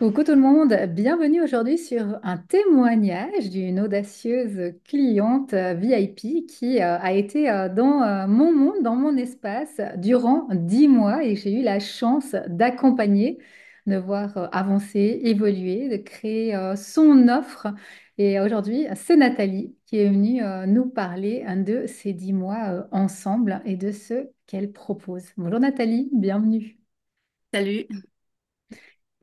Coucou tout le monde, bienvenue aujourd'hui sur un témoignage d'une audacieuse cliente VIP qui a été dans mon monde, dans mon espace durant 10 mois et j'ai eu la chance d'accompagner, de voir avancer, évoluer, de créer son offre. Et aujourd'hui, c'est Nathalie qui est venue nous parler de ces 10 mois ensemble et de ce qu'elle propose. Bonjour Nathalie, bienvenue. Salut.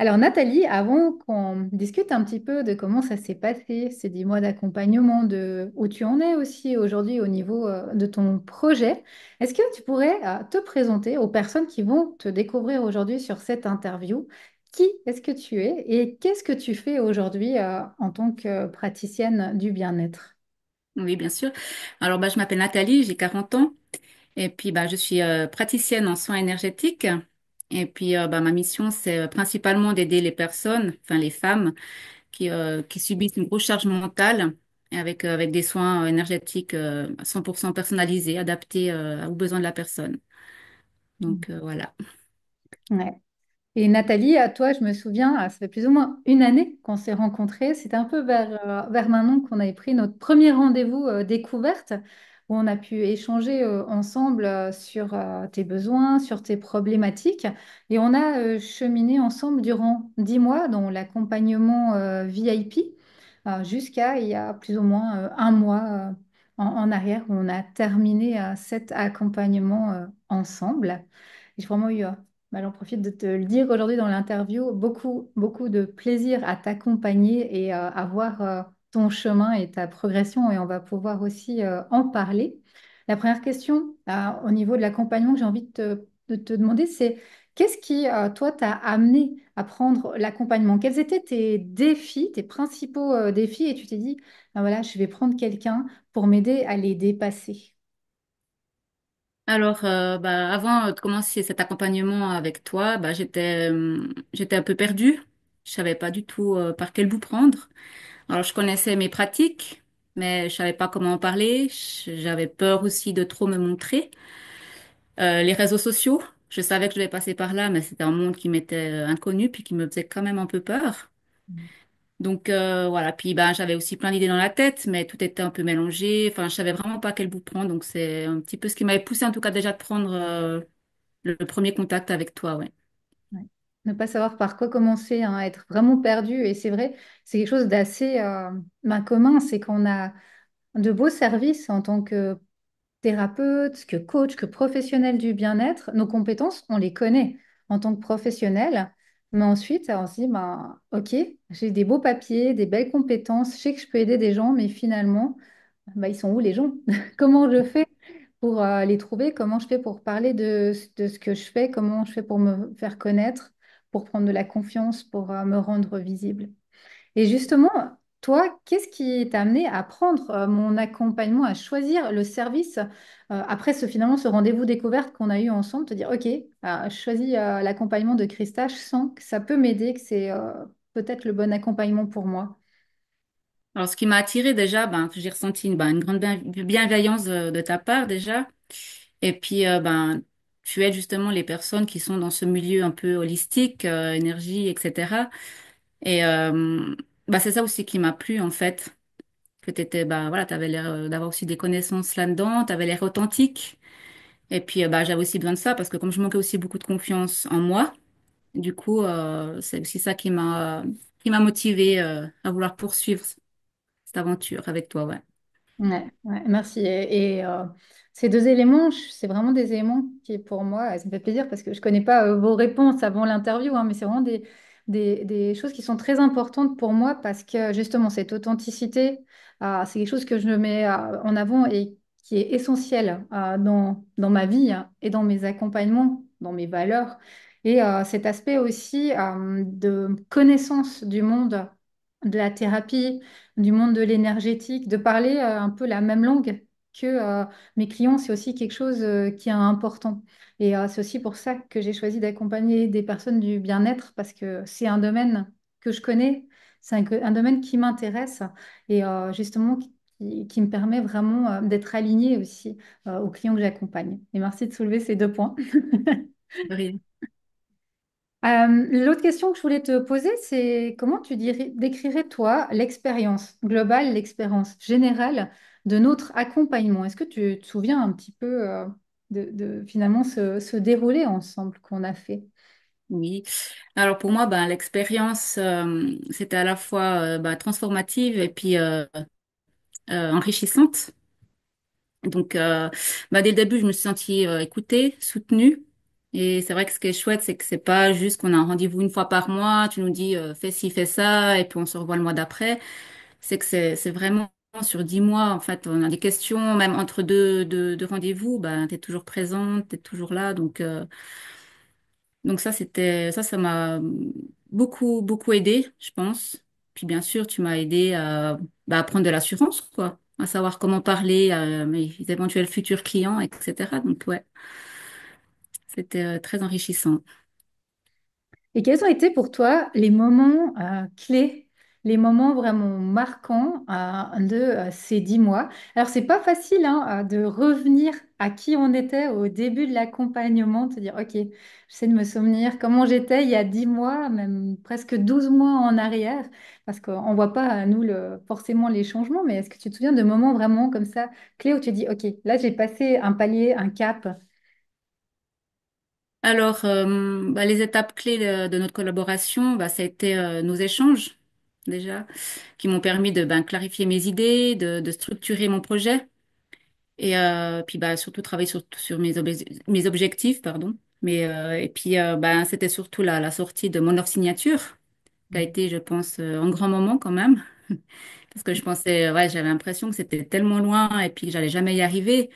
Alors Nathalie, avant qu'on discute un petit peu de comment ça s'est passé, ces 10 mois d'accompagnement, de où tu en es aussi aujourd'hui au niveau de ton projet, est-ce que tu pourrais te présenter aux personnes qui vont te découvrir aujourd'hui sur cette interview? Qui est-ce que tu es et qu'est-ce que tu fais aujourd'hui en tant que praticienne du bien-être? Oui, bien sûr. Alors, je m'appelle Nathalie, j'ai 40 ans et puis je suis praticienne en soins énergétiques. Et puis, ma mission, c'est principalement d'aider les personnes, enfin les femmes, qui subissent une grosse charge mentale avec des soins énergétiques 100% personnalisés, adaptés aux besoins de la personne. Donc, voilà. Ouais. Et Nathalie, à toi, je me souviens, ça fait plus ou moins une année qu'on s'est rencontrés. C'était un peu vers maintenant qu'on avait pris notre premier rendez-vous découverte, où on a pu échanger ensemble sur tes besoins, sur tes problématiques. Et on a cheminé ensemble durant 10 mois dans l'accompagnement VIP, jusqu'à il y a plus ou moins un mois en arrière, où on a terminé cet accompagnement ensemble. J'ai vraiment eu j'en profite de te le dire aujourd'hui dans l'interview, beaucoup, beaucoup de plaisir à t'accompagner et à voir ton chemin et ta progression et on va pouvoir aussi en parler. La première question au niveau de l'accompagnement que j'ai envie de te demander, c'est qu'est-ce qui, toi, t'a amené à prendre l'accompagnement? Quels étaient tes défis, tes principaux défis et tu t'es dit, ah, voilà, je vais prendre quelqu'un pour m'aider à les dépasser. Alors, avant de commencer cet accompagnement avec toi, j'étais un peu perdue. Je savais pas du tout par quel bout prendre. Alors, je connaissais mes pratiques, mais je savais pas comment en parler. J'avais peur aussi de trop me montrer. Les réseaux sociaux, je savais que je devais passer par là, mais c'était un monde qui m'était inconnu puis qui me faisait quand même un peu peur. Donc voilà, puis j'avais aussi plein d'idées dans la tête, mais tout était un peu mélangé. Enfin, je savais vraiment pas quel bout prendre. Donc c'est un petit peu ce qui m'avait poussé en tout cas déjà de prendre le premier contact avec toi, ouais. Ouais. Ne pas savoir par quoi commencer, hein, être vraiment perdu. Et c'est vrai, c'est quelque chose d'assez commun, c'est qu'on a de beaux services en tant que thérapeute, que coach, que professionnel du bien-être. Nos compétences, on les connaît en tant que professionnel. Mais ensuite, on se dit, ben, OK, j'ai des beaux papiers, des belles compétences, je sais que je peux aider des gens, mais finalement, bah, ils sont où les gens? Comment je fais pour les trouver? Comment je fais pour parler de ce que je fais? Comment je fais pour me faire connaître, pour prendre de la confiance, pour me rendre visible? Et justement, toi, qu'est-ce qui t'a amené à prendre mon accompagnement, à choisir le service après finalement ce rendez-vous découverte qu'on a eu ensemble, te dire, OK, je choisis l'accompagnement de Christa, je sens que ça peut m'aider, que c'est peut-être le bon accompagnement pour moi. Alors, ce qui m'a attiré déjà, j'ai ressenti une grande bienveillance de ta part déjà. Et puis, tu aides justement les personnes qui sont dans ce milieu un peu holistique, énergie, etc. Et c'est ça aussi qui m'a plu en fait, que t'étais, voilà, t'avais l'air d'avoir aussi des connaissances là-dedans, t'avais l'air authentique. Et puis, j'avais aussi besoin de ça parce que comme je manquais aussi beaucoup de confiance en moi, du coup, c'est aussi ça qui m'a motivée à vouloir poursuivre cette aventure avec toi, ouais. Ouais, ouais, merci. Ces deux éléments, c'est vraiment des éléments qui, pour moi, ça me fait plaisir parce que je ne connais pas vos réponses avant l'interview, hein, mais c'est vraiment des choses qui sont très importantes pour moi parce que justement, cette authenticité, c'est quelque chose que je mets en avant et qui est essentiel dans ma vie hein, et dans mes accompagnements, dans mes valeurs. Et cet aspect aussi de connaissance du monde de la thérapie du monde de l'énergétique, de parler un peu la même langue que mes clients, c'est aussi quelque chose qui est important. Et c'est aussi pour ça que j'ai choisi d'accompagner des personnes du bien-être, parce que c'est un domaine que je connais, c'est un domaine qui m'intéresse et justement qui me permet vraiment d'être alignée aussi aux clients que j'accompagne. Et merci de soulever ces deux points. Oui. L'autre question que je voulais te poser, c'est comment décrirais toi l'expérience globale, l'expérience générale de notre accompagnement? Est-ce que tu te souviens un petit peu de finalement ce déroulé ensemble qu'on a fait? Oui. Alors pour moi, ben, l'expérience, c'était à la fois ben, transformative et puis enrichissante. Donc, ben, dès le début, je me suis sentie écoutée, soutenue. Et c'est vrai que ce qui est chouette, c'est que c'est pas juste qu'on a un rendez-vous une fois par mois, tu nous dis fais ci, fais ça, et puis on se revoit le mois d'après. C'est que c'est vraiment sur 10 mois, en fait, on a des questions, même entre deux rendez-vous, ben, t'es toujours présente, t'es toujours là. Donc ça m'a beaucoup aidé, je pense. Puis bien sûr, tu m'as aidé à, bah, à prendre de l'assurance, quoi, à savoir comment parler à mes éventuels futurs clients, etc. Donc ouais, c'était très enrichissant. Et quels ont été pour toi les moments clés, les moments vraiment marquants de ces 10 mois? Alors, c'est pas facile hein, de revenir à qui on était au début de l'accompagnement, de se dire, OK, j'essaie de me souvenir comment j'étais il y a 10 mois, même presque 12 mois en arrière, parce qu'on voit pas, nous, forcément les changements, mais est-ce que tu te souviens de moments vraiment comme ça, clés, où tu dis, OK, là, j'ai passé un palier, un cap? Alors, bah, les étapes clés de notre collaboration, bah, ça a été nos échanges déjà, qui m'ont permis de ben, clarifier mes idées, de structurer mon projet. Et puis bah surtout travailler sur mes objectifs, pardon. Et puis bah, c'était surtout la sortie de mon offre signature, qui a été, je pense, un grand moment quand même. Parce que je pensais, ouais, j'avais l'impression que c'était tellement loin et puis que j'allais jamais y arriver.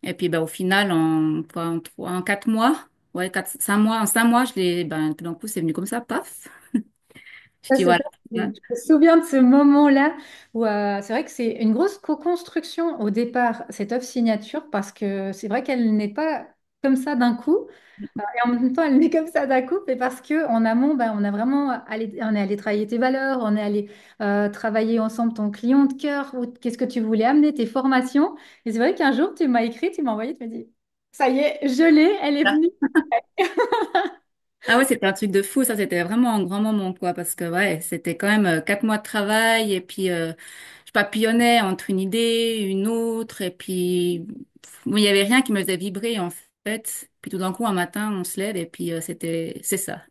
Et puis bah au final, en 4 mois, ouais, 5 mois, en 5 mois, ben, tout d'un coup, c'est venu comme ça, paf. Je Ça, dis c'est voilà. ça. Je me souviens de ce moment-là où c'est vrai que c'est une grosse co-construction au départ, cette offre signature, parce que c'est vrai qu'elle n'est pas comme ça d'un coup. Et en même temps, elle n'est comme ça d'un coup, mais parce qu'en amont, ben, on est allé travailler tes valeurs, on est allé travailler ensemble ton client de cœur, qu'est-ce que tu voulais amener, tes formations. Et c'est vrai qu'un jour, tu m'as écrit, tu m'as envoyé, tu m'as dit, ça y est, je l'ai, elle est venue. Ah ouais, c'était un truc de fou, ça c'était vraiment un grand moment quoi, parce que ouais, c'était quand même 4 mois de travail et puis je papillonnais entre une idée, une autre et puis bon, il y avait rien qui me faisait vibrer en fait. Puis tout d'un coup un matin on se lève et puis c'est ça.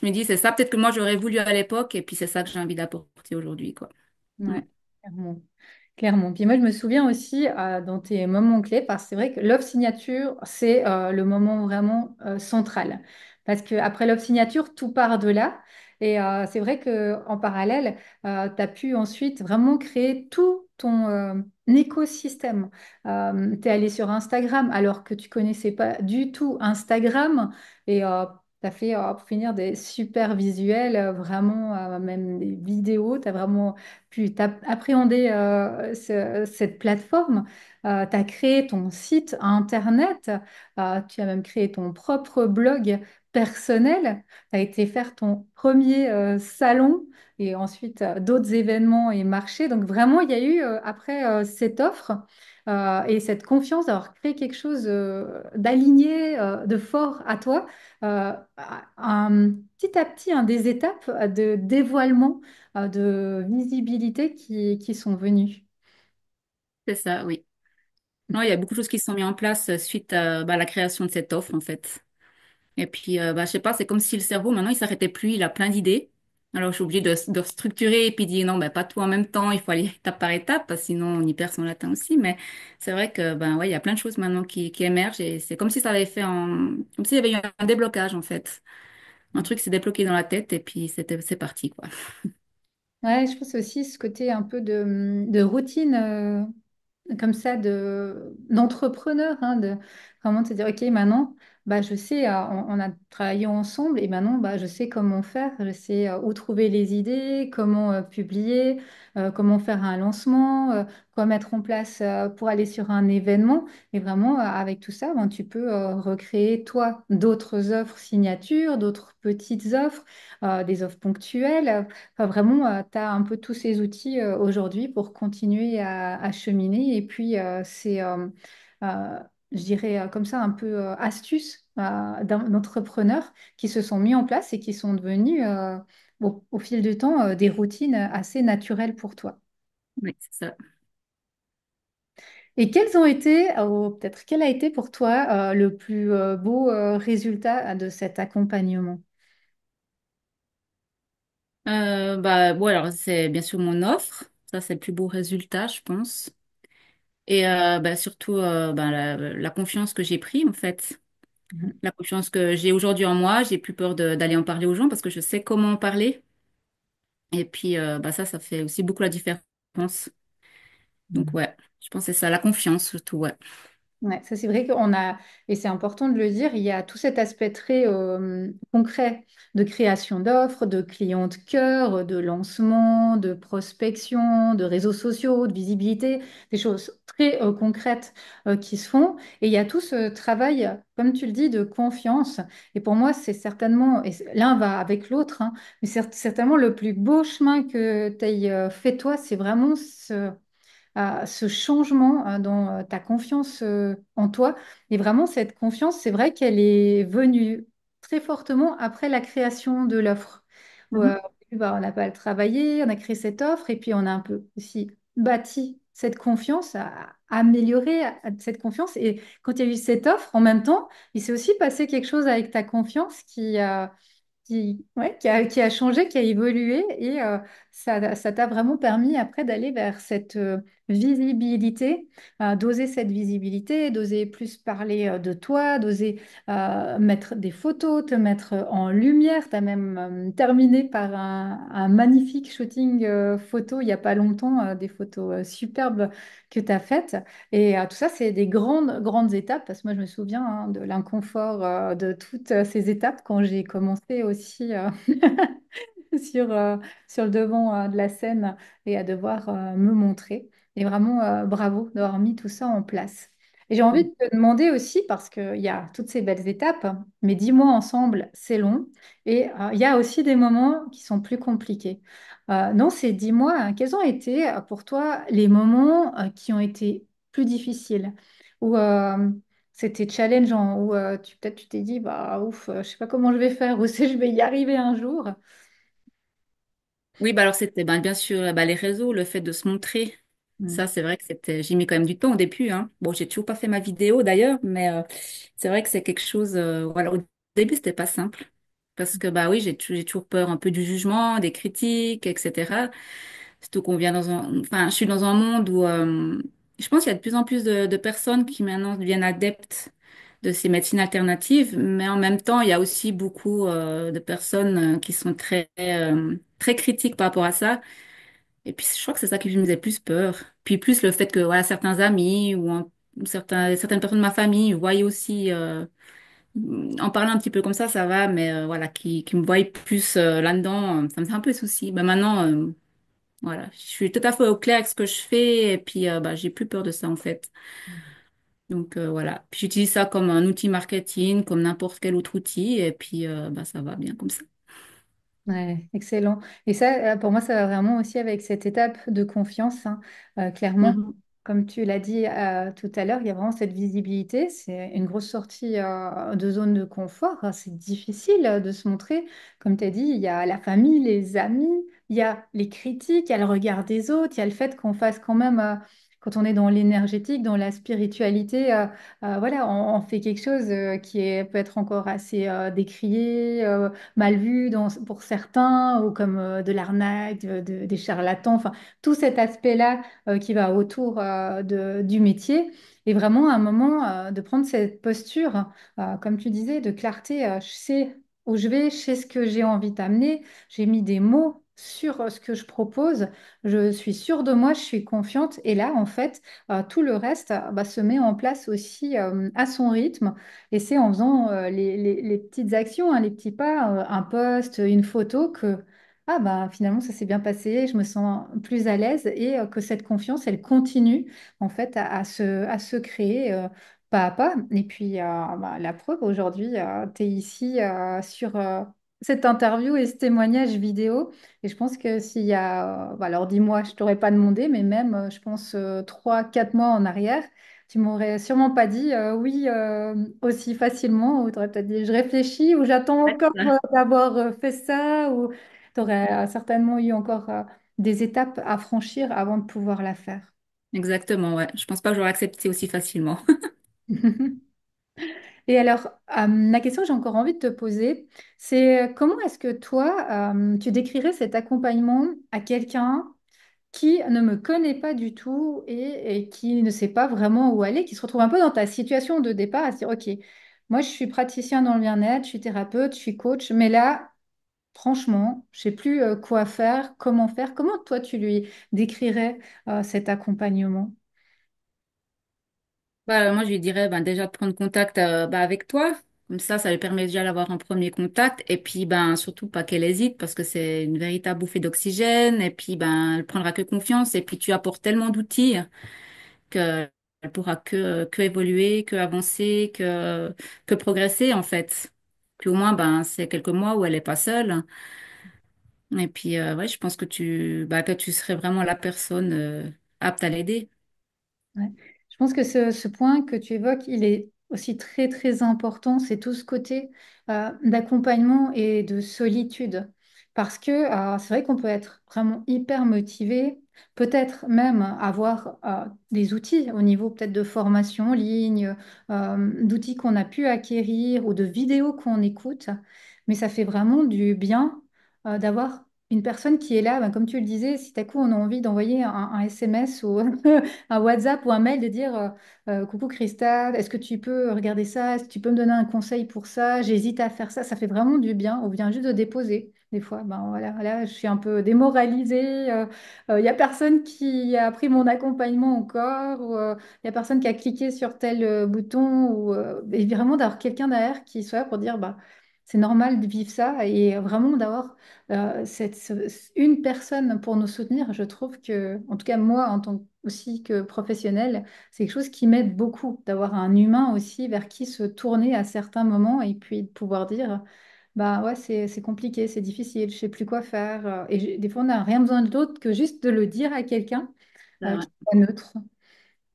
Je me dis c'est ça peut-être que moi j'aurais voulu à l'époque et puis c'est ça que j'ai envie d'apporter aujourd'hui quoi. Mm. Ouais, clairement. Clairement. Puis moi, je me souviens aussi dans tes moments clés, parce que c'est vrai que l'offre signature, c'est le moment vraiment central. Parce qu'après l'offre signature, tout part de là. Et c'est vrai qu'en parallèle, tu as pu ensuite vraiment créer tout ton écosystème. Tu es allé sur Instagram alors que tu connaissais pas du tout Instagram. Et tu as fait, pour finir, des super visuels, vraiment, même des vidéos. Tu as vraiment pu appréhender cette plateforme. Tu as créé ton site internet, tu as même créé ton propre blog personnel, tu as été faire ton premier salon et ensuite d'autres événements et marchés. Donc vraiment, il y a eu, après cette offre et cette confiance d'avoir créé quelque chose d'aligné, de fort à toi, petit à petit, des étapes de dévoilement de visibilité qui sont venus. C'est ça, oui. Non, il y a beaucoup de choses qui se sont mises en place suite à bah, la création de cette offre en fait. Et puis, bah, je sais pas, c'est comme si le cerveau, maintenant, il s'arrêtait plus, il a plein d'idées. Alors, je suis obligée de restructurer et puis dire non, ben, pas tout en même temps, il faut aller étape par étape, parce que sinon, on y perd son latin aussi. Mais c'est vrai que, ben, ouais, il y a plein de choses maintenant qui émergent et c'est comme si ça avait comme s'il y avait eu un déblocage, en fait. Un truc s'est débloqué dans la tête et puis c'est parti, quoi. Ouais, je pense aussi ce côté un peu de routine comme ça d'entrepreneur, hein, de vraiment te dire, OK, maintenant, bah, je sais, on a travaillé ensemble et maintenant, bah, je sais comment faire, je sais où trouver les idées, comment publier, comment faire un lancement, quoi mettre en place pour aller sur un événement. Et vraiment, avec tout ça, ben, tu peux recréer, toi, d'autres offres signatures, d'autres petites offres, des offres ponctuelles. Enfin, vraiment, tu as un peu tous ces outils aujourd'hui pour continuer à cheminer. Et puis, c'est euh, je dirais comme ça, un peu astuces d'entrepreneurs qui se sont mis en place et qui sont devenus au fil du temps des routines assez naturelles pour toi. Oui, c'est ça. Et quels ont été, ou peut-être quel a été pour toi le plus beau résultat de cet accompagnement? Bah, bon, alors c'est bien sûr mon offre. Ça, c'est le plus beau résultat, je pense. Et bah, surtout bah, la confiance que j'ai pris, en fait. Mhm. La confiance que j'ai aujourd'hui en moi. J'ai plus peur d'aller en parler aux gens parce que je sais comment en parler. Et puis, bah, ça fait aussi beaucoup la différence. Donc, ouais, je pense que c'est ça, la confiance surtout, ouais. Ouais, ça c'est vrai qu'on a, et c'est important de le dire, il y a tout cet aspect très concret de création d'offres, de clients de cœur, de lancement, de prospection, de réseaux sociaux, de visibilité, des choses très concrètes qui se font. Et il y a tout ce travail, comme tu le dis, de confiance. Et pour moi, c'est certainement, l'un va avec l'autre, hein, mais c'est certainement le plus beau chemin que tu aies fait toi, c'est vraiment ce changement dans ta confiance en toi. Et vraiment, cette confiance, c'est vrai qu'elle est venue très fortement après la création de l'offre. Où, Mhm. au début, bah, on n'a pas à le travailler, on a créé cette offre et puis on a un peu aussi bâti cette confiance, amélioré cette confiance. Et quand il y a eu cette offre, en même temps, il s'est aussi passé quelque chose avec ta confiance qui a changé, qui a évolué et ça t'a vraiment permis après d'aller vers cette visibilité, d'oser cette visibilité, d'oser plus parler de toi, d'oser mettre des photos, te mettre en lumière. Tu as même terminé par un magnifique shooting photo il n'y a pas longtemps, des photos superbes que tu as faites. Et tout ça, c'est des grandes, grandes étapes, parce que moi, je me souviens de l'inconfort de toutes ces étapes quand j'ai commencé aussi sur, sur le devant de la scène et à devoir me montrer. Et vraiment, bravo d'avoir mis tout ça en place. Et j'ai envie de te demander aussi, parce qu'il y a toutes ces belles étapes, mais 10 mois ensemble, c'est long. Et il y a aussi des moments qui sont plus compliqués. Dans ces 10 mois, hein, quels ont été pour toi les moments qui ont été plus difficiles? Ou c'était challengeant, ou peut-être tu t'es dit, bah ouf, je sais pas comment je vais faire, ou si je vais y arriver un jour. Oui, bah alors c'était bah, bien sûr bah, les réseaux, le fait de se montrer. Ça, Mm. c'est vrai que j'ai mis quand même du temps au début, hein. Bon, j'ai toujours pas fait ma vidéo d'ailleurs, mais c'est vrai que c'est quelque chose. Voilà, au début, c'était pas simple. Parce que bah oui, j'ai toujours peur un peu du jugement, des critiques, etc. Surtout qu'on vient enfin, je suis dans un monde où je pense qu'il y a de plus en plus de personnes qui maintenant deviennent adeptes de ces médecines alternatives, mais en même temps, il y a aussi beaucoup de personnes qui sont très critiques par rapport à ça. Et puis, je crois que c'est ça qui me faisait plus peur. Puis plus le fait que voilà, certains amis ou certaines personnes de ma famille voyaient aussi, en parlant un petit peu comme ça va, mais voilà, qui me voient plus là-dedans, ça me fait un peu souci. Ben maintenant, voilà, je suis tout à fait au clair avec ce que je fais et puis bah, j'ai plus peur de ça en fait. Donc voilà, puis j'utilise ça comme un outil marketing, comme n'importe quel autre outil et puis bah, ça va bien comme ça. Ouais, excellent. Et ça, pour moi, ça va vraiment aussi avec cette étape de confiance, hein. Clairement, Mhm. comme tu l'as dit tout à l'heure, il y a vraiment cette visibilité. C'est une grosse sortie de zone de confort, hein. C'est difficile de se montrer. Comme tu as dit, il y a la famille, les amis, il y a les critiques, il y a le regard des autres, il y a le fait qu'on fasse quand même, quand on est dans l'énergétique, dans la spiritualité, voilà, on fait quelque chose peut être encore assez décrié, mal vu pour certains, ou comme de l'arnaque, des charlatans, enfin, tout cet aspect-là qui va autour du métier. Et vraiment, à un moment, de prendre cette posture, comme tu disais, de clarté, je sais où je vais, je sais ce que j'ai envie d'amener, j'ai mis des mots sur ce que je propose, je suis sûre de moi, je suis confiante. Et là, en fait, tout le reste bah, se met en place aussi à son rythme. Et c'est en faisant les petites actions, hein, les petits pas, un post, une photo, que ah bah, finalement ça s'est bien passé, je me sens plus à l'aise et que cette confiance, elle continue en fait à se créer pas à pas. Et puis bah, la preuve, aujourd'hui, tu es ici sur cette interview et ce témoignage vidéo. Et je pense que s'il y a, bah, alors dis-moi, je t'aurais pas demandé, mais même je pense 3, 4 mois en arrière, tu m'aurais sûrement pas dit oui aussi facilement, ou tu aurais peut-être dit je réfléchis, ou j'attends Ouais, encore c'est ça. d'avoir fait ça, ou tu aurais certainement eu encore des étapes à franchir avant de pouvoir la faire. Exactement, ouais. Je pense pas que j'aurais accepté aussi facilement. Et alors, la question que j'ai encore envie de te poser, c'est comment est-ce que toi, tu décrirais cet accompagnement à quelqu'un qui ne me connaît pas du tout et qui ne sait pas vraiment où aller, qui se retrouve un peu dans ta situation de départ, à se dire, OK, moi je suis praticien dans le bien-être, je suis thérapeute, je suis coach, mais là, franchement, je sais plus quoi faire, comment faire. Comment toi tu lui décrirais cet accompagnement? Bah, moi, je lui dirais ben, déjà de prendre contact avec toi. Comme ça lui permet déjà d'avoir un premier contact. Et puis, ben, surtout pas qu'elle hésite parce que c'est une véritable bouffée d'oxygène. Et puis, ben, elle prendra que confiance. Et puis, tu apportes tellement d'outils que elle pourra que évoluer, que avancer, que progresser, en fait. Puis au moins, ben, c'est quelques mois où elle est pas seule. Et puis, ouais, je pense que tu serais vraiment la personne apte à l'aider. Ouais. Je pense que ce point que tu évoques, il est aussi très très important. C'est tout ce côté d'accompagnement et de solitude. Parce que c'est vrai qu'on peut être vraiment hyper motivé, peut-être même avoir des outils au niveau peut-être de formation en ligne, d'outils qu'on a pu acquérir ou de vidéos qu'on écoute. Mais ça fait vraiment du bien d'avoir une personne qui est là, ben, comme tu le disais, si tout à coup on a envie d'envoyer un SMS ou un WhatsApp ou un mail de dire coucou Christa, est-ce que tu peux regarder ça? Est-ce que tu peux me donner un conseil pour ça? J'hésite à faire ça. Ça fait vraiment du bien. On vient juste de déposer. Des fois, ben voilà, là, je suis un peu démoralisée. Il n'y a personne qui a pris mon accompagnement encore. Il n'y a personne qui a cliqué sur tel bouton. Et vraiment d'avoir quelqu'un derrière qui soit là pour dire bah, c'est normal de vivre ça. Et vraiment d'avoir une personne pour nous soutenir, je trouve que, en tout cas moi, en tant aussi que professionnel, c'est quelque chose qui m'aide beaucoup, d'avoir un humain aussi vers qui se tourner à certains moments et puis de pouvoir dire, bah ouais, c'est compliqué, c'est difficile, je sais plus quoi faire. Des fois, on n'a rien besoin d'autre que juste de le dire à quelqu'un Ça, ouais. qui soit neutre.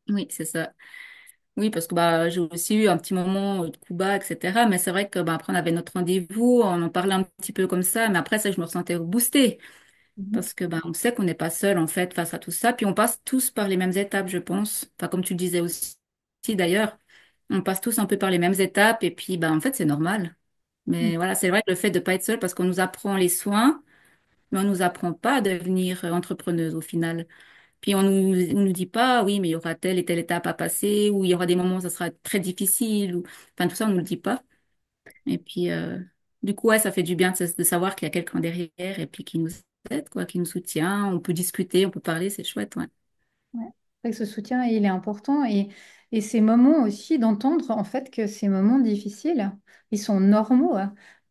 Oui, c'est ça. Oui, parce que bah, j'ai aussi eu un petit moment de coup bas, etc. Mais c'est vrai que bah, après, on avait notre rendez-vous, on en parlait un petit peu comme ça. Mais après, ça, je me ressentais boostée. Mhm. Parce que bah, on sait qu'on n'est pas seul, en fait, face à tout ça. Puis on passe tous par les mêmes étapes, je pense. Enfin, comme tu le disais aussi, d'ailleurs, on passe tous un peu par les mêmes étapes. Et puis, bah, en fait, c'est normal. Mais voilà, c'est vrai que le fait de pas être seul, parce qu'on nous apprend les soins, mais on nous apprend pas à devenir entrepreneuse au final. Puis on nous dit pas, oui, mais il y aura telle et telle étape à passer, ou il y aura des moments où ça sera très difficile, ou enfin tout ça, on nous le dit pas. Et puis du coup, ouais, ça fait du bien de savoir qu'il y a quelqu'un derrière et puis qui nous aide, quoi, qui nous soutient. On peut discuter, on peut parler, c'est chouette, ouais. Ouais. C'est vrai que ce soutien, il est important et ces moments aussi d'entendre en fait que ces moments difficiles, ils sont normaux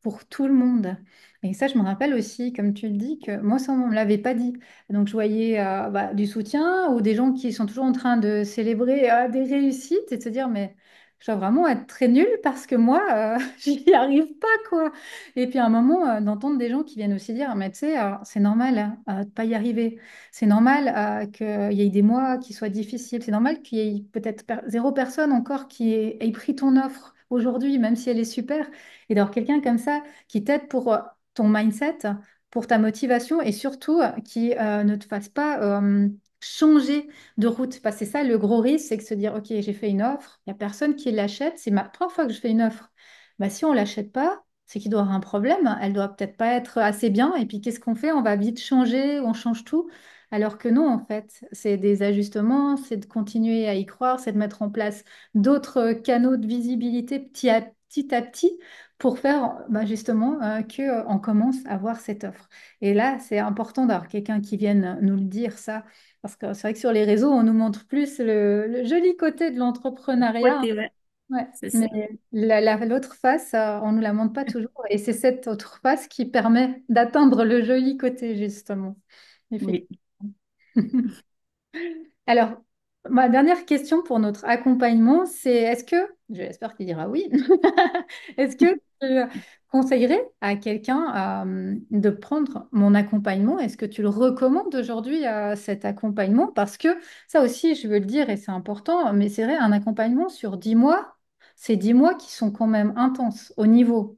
pour tout le monde. Et ça, je me rappelle aussi, comme tu le dis, que moi, ça, on ne me l'avait pas dit. Donc, je voyais bah, du soutien ou des gens qui sont toujours en train de célébrer des réussites et de se dire, mais je dois vraiment être très nulle parce que moi, j'y arrive pas, quoi. Et puis, à un moment, d'entendre des gens qui viennent aussi dire, mais tu sais, c'est normal de pas y arriver. C'est normal qu'il y ait des mois qui soient difficiles. C'est normal qu'il y ait peut-être zéro personne encore qui ait pris ton offre aujourd'hui, même si elle est super. Et d'avoir quelqu'un comme ça qui t'aide pour ton mindset, pour ta motivation et surtout qui ne te fasse pas changer de route. Parce que c'est ça le gros risque, c'est que se dire, OK, j'ai fait une offre, il n'y a personne qui l'achète, c'est ma première fois que je fais une offre. Bah, si on ne l'achète pas, c'est qu'il doit y avoir un problème. Elle doit peut-être pas être assez bien. Et puis, qu'est-ce qu'on fait? On va vite changer, on change tout. Alors que non, en fait, c'est des ajustements, c'est de continuer à y croire, c'est de mettre en place d'autres canaux de visibilité à petit pour faire bah, justement qu'on commence à voir cette offre. Et là, c'est important d'avoir quelqu'un qui vienne nous le dire, ça, parce que c'est vrai que sur les réseaux, on nous montre plus le joli côté de Ouais, l'entrepreneuriat. c'est vrai, Ouais, c'est ça. mais l'autre face, on nous la montre pas toujours. Et c'est cette autre face qui permet d'atteindre le joli côté, justement. Oui. Effectivement. Alors, ma dernière question pour notre accompagnement, c'est j'espère qu'il dira oui, est-ce que tu conseillerais à quelqu'un de prendre mon accompagnement? Est-ce que tu le recommandes aujourd'hui cet accompagnement? Parce que ça aussi, je veux le dire et c'est important, mais c'est vrai, un accompagnement sur 10 mois, c'est 10 mois qui sont quand même intenses au niveau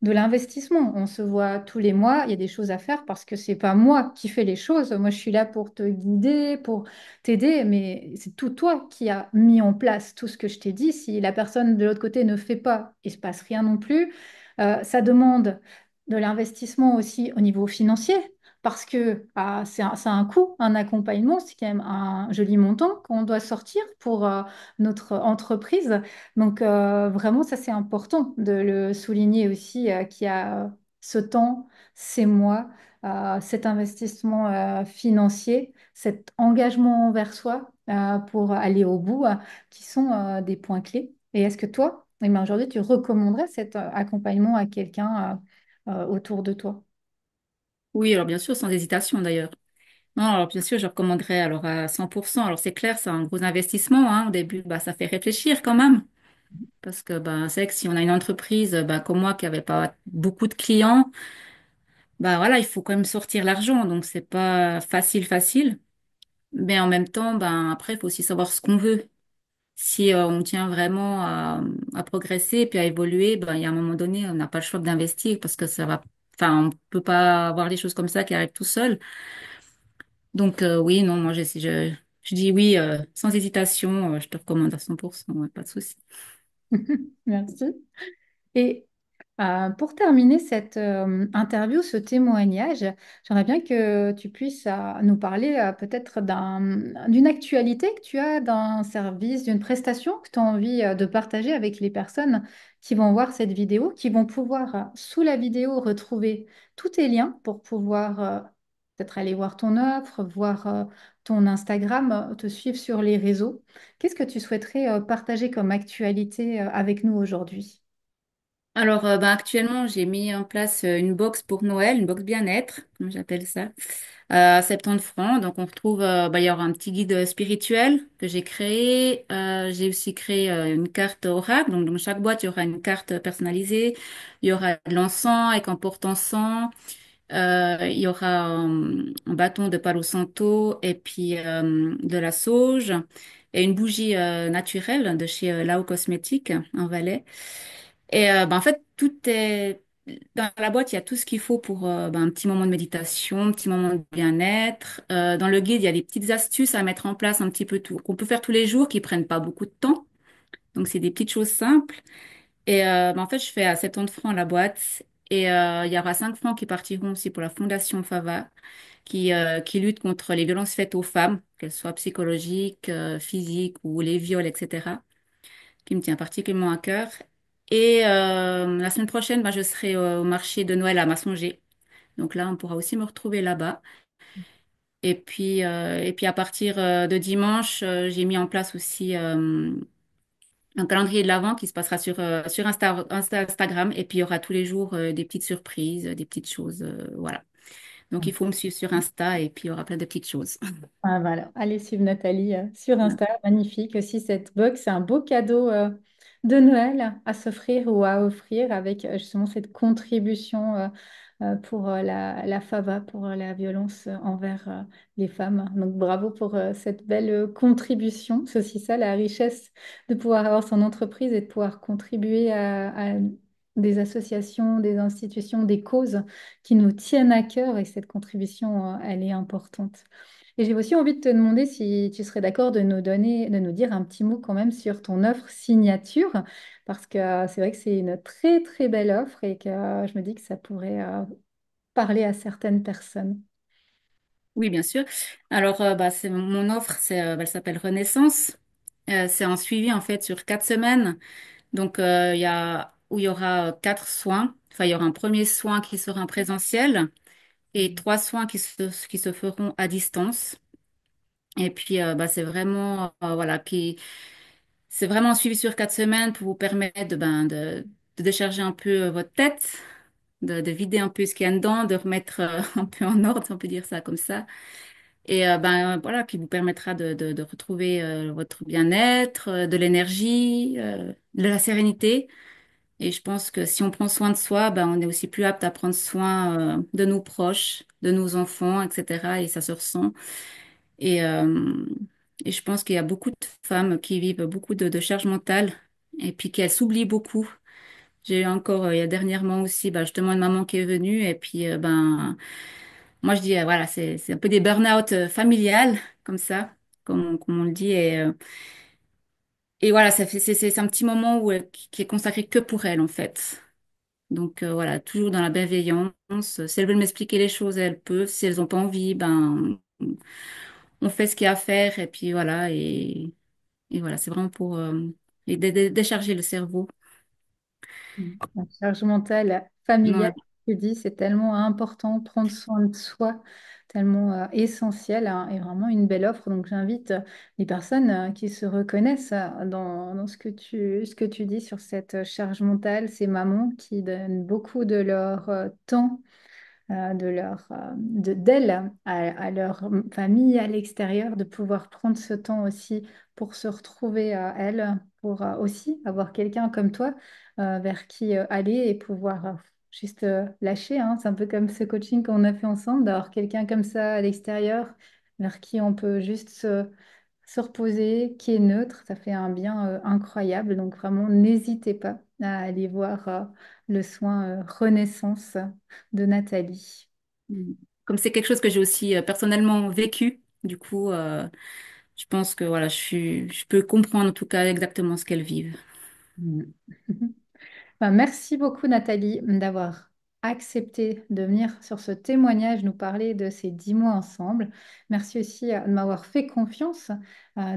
de l'investissement. On se voit tous les mois, il y a des choses à faire parce que c'est pas moi qui fais les choses. Moi, je suis là pour te guider, pour t'aider, mais c'est tout toi qui as mis en place tout ce que je t'ai dit. Si la personne de l'autre côté ne fait pas, il se passe rien non plus. Ça demande de l'investissement aussi au niveau financier. Parce que c'est un coût, un accompagnement, c'est quand même un joli montant qu'on doit sortir pour notre entreprise. Donc, vraiment, ça, c'est important de le souligner aussi, qu'il y a ce temps, ces mois, cet investissement financier, cet engagement envers soi pour aller au bout, qui sont des points clés. Et est-ce que toi, eh bien, aujourd'hui, tu recommanderais cet accompagnement à quelqu'un autour de toi? Oui, alors bien sûr, sans hésitation d'ailleurs. Non, alors bien sûr, je recommanderais alors à 100%. Alors c'est clair, c'est un gros investissement, hein. Au début, bah, ça fait réfléchir quand même. Parce que bah, c'est vrai que si on a une entreprise bah, comme moi qui avait pas beaucoup de clients, bah voilà, il faut quand même sortir l'argent. Donc c'est pas facile, facile. Mais en même temps, ben après, il faut aussi savoir ce qu'on veut. Si on tient vraiment à progresser et puis à évoluer, ben, il y a un moment donné, on n'a pas le choix d'investir parce que ça va, enfin, on peut pas avoir les choses comme ça qui arrivent tout seul. Donc, oui, non, moi, je dis oui, sans hésitation, je te recommande à 100%, ouais, pas de souci. Merci. Et pour terminer cette interview, ce témoignage, j'aimerais bien que tu puisses nous parler peut-être d'une actualité que tu as, d'un service, d'une prestation que tu as envie de partager avec les personnes qui vont voir cette vidéo, qui vont pouvoir, sous la vidéo, retrouver tous tes liens pour pouvoir peut-être aller voir ton offre, voir ton Instagram, te suivre sur les réseaux. Qu'est-ce que tu souhaiterais partager comme actualité avec nous aujourd'hui? Alors, ben, actuellement, j'ai mis en place une box pour Noël, une box bien-être, comme j'appelle ça, à 70 francs. Donc, on retrouve, ben, il y aura un petit guide spirituel que j'ai créé. J'ai aussi créé une carte oracle. Donc, dans chaque boîte, il y aura une carte personnalisée. Il y aura de l'encens avec un porte-encens. Il y aura un bâton de Palo Santo et puis de la sauge et une bougie naturelle de chez Lao Cosmétiques en Valais. Et ben, en fait, tout est dans la boîte, il y a tout ce qu'il faut pour ben, un petit moment de méditation, un petit moment de bien-être. Dans le guide, il y a des petites astuces à mettre en place un petit peu tout, qu'on peut faire tous les jours, qui prennent pas beaucoup de temps. Donc, c'est des petites choses simples. Et ben, en fait, je fais à 70 francs la boîte. Et il y aura 5 francs qui partiront aussi pour la Fondation Fava, qui lutte contre les violences faites aux femmes, qu'elles soient psychologiques, physiques ou les viols, etc., qui me tient particulièrement à cœur. Et la semaine prochaine, bah, je serai au marché de Noël à Massonger. Donc là, on pourra aussi me retrouver là-bas. Et puis à partir de dimanche, j'ai mis en place aussi un calendrier de l'Avent qui se passera sur Instagram. Et puis il y aura tous les jours des petites surprises, des petites choses. Voilà. Donc il faut me suivre sur Insta et puis il y aura plein de petites choses. Ah, voilà, allez suivre Nathalie sur Insta, magnifique aussi cette box, c'est un beau cadeau de Noël à s'offrir ou à offrir avec justement cette contribution pour la FAVA, pour la violence envers les femmes. Donc bravo pour cette belle contribution, c'est aussi ça la richesse de pouvoir avoir son entreprise et de pouvoir contribuer à des associations, des institutions, des causes qui nous tiennent à cœur et cette contribution, elle est importante. Et j'ai aussi envie de te demander si tu serais d'accord de nous donner, de nous dire un petit mot quand même sur ton offre signature, parce que c'est vrai que c'est une très très belle offre et que je me dis que ça pourrait parler à certaines personnes. Oui, bien sûr. Alors, bah, c'est mon offre, elle s'appelle Renaissance. C'est un suivi en fait sur 4 semaines. Donc, il y aura 4 soins. Enfin, il y aura un premier soin qui sera en présentiel et 3 soins qui se feront à distance. Et puis, bah, c'est vraiment un suivi sur 4 semaines pour vous permettre de décharger un peu votre tête, de vider un peu ce qu'il y a dedans, de remettre un peu en ordre, si on peut dire ça comme ça. Et ben voilà, qui vous permettra de retrouver votre bien-être, de l'énergie, de la sérénité. Et je pense que si on prend soin de soi, ben, on est aussi plus apte à prendre soin de nos proches, de nos enfants, etc. Et ça se ressent. Et, euh, et je pense qu'il y a beaucoup de femmes qui vivent beaucoup de charge mentale et puis qu'elles s'oublient beaucoup. J'ai eu encore, il y a dernièrement aussi, ben, justement, une maman qui est venue. Et puis, ben, moi, je dis, voilà, c'est un peu des burn-out familiales, comme ça, comme on le dit. Et voilà, c'est un petit moment qui est consacré que pour elle, en fait. Donc voilà, toujours dans la bienveillance. Si elles veulent m'expliquer les choses, elles peuvent. Si elles n'ont pas envie, ben on fait ce qu'il y a à faire et puis voilà et voilà, c'est vraiment pour décharger le cerveau. La charge mentale familiale, Ouais. tu dis, c'est tellement important, prendre soin de soi, tellement essentiel, hein, et vraiment une belle offre. Donc j'invite les personnes qui se reconnaissent dans ce que tu dis sur cette charge mentale, ces mamans qui donnent beaucoup de leur temps d'elles à leur famille à l'extérieur, de pouvoir prendre ce temps aussi pour se retrouver à elles, pour aussi avoir quelqu'un comme toi vers qui aller et pouvoir juste lâcher, hein. C'est un peu comme ce coaching qu'on a fait ensemble, d'avoir quelqu'un comme ça à l'extérieur vers qui on peut juste se reposer, qui est neutre, ça fait un bien incroyable. Donc vraiment, n'hésitez pas à aller voir le soin Renaissance de Nathalie. Comme c'est quelque chose que j'ai aussi personnellement vécu, du coup, je pense que voilà, je peux comprendre en tout cas exactement ce qu'elles vivent. Mm. Ben, merci beaucoup Nathalie d'avoir accepté de venir sur ce témoignage nous parler de ces 10 mois ensemble. Merci aussi de m'avoir fait confiance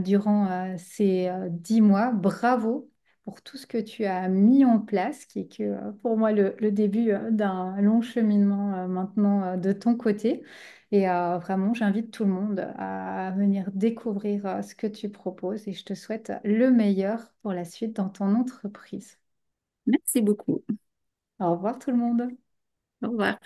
durant ces 10 mois. Bravo pour tout ce que tu as mis en place, qui est que pour moi le début d'un long cheminement maintenant de ton côté. Et vraiment, j'invite tout le monde à venir découvrir ce que tu proposes et je te souhaite le meilleur pour la suite dans ton entreprise. Merci beaucoup. Au revoir tout le monde. Au revoir.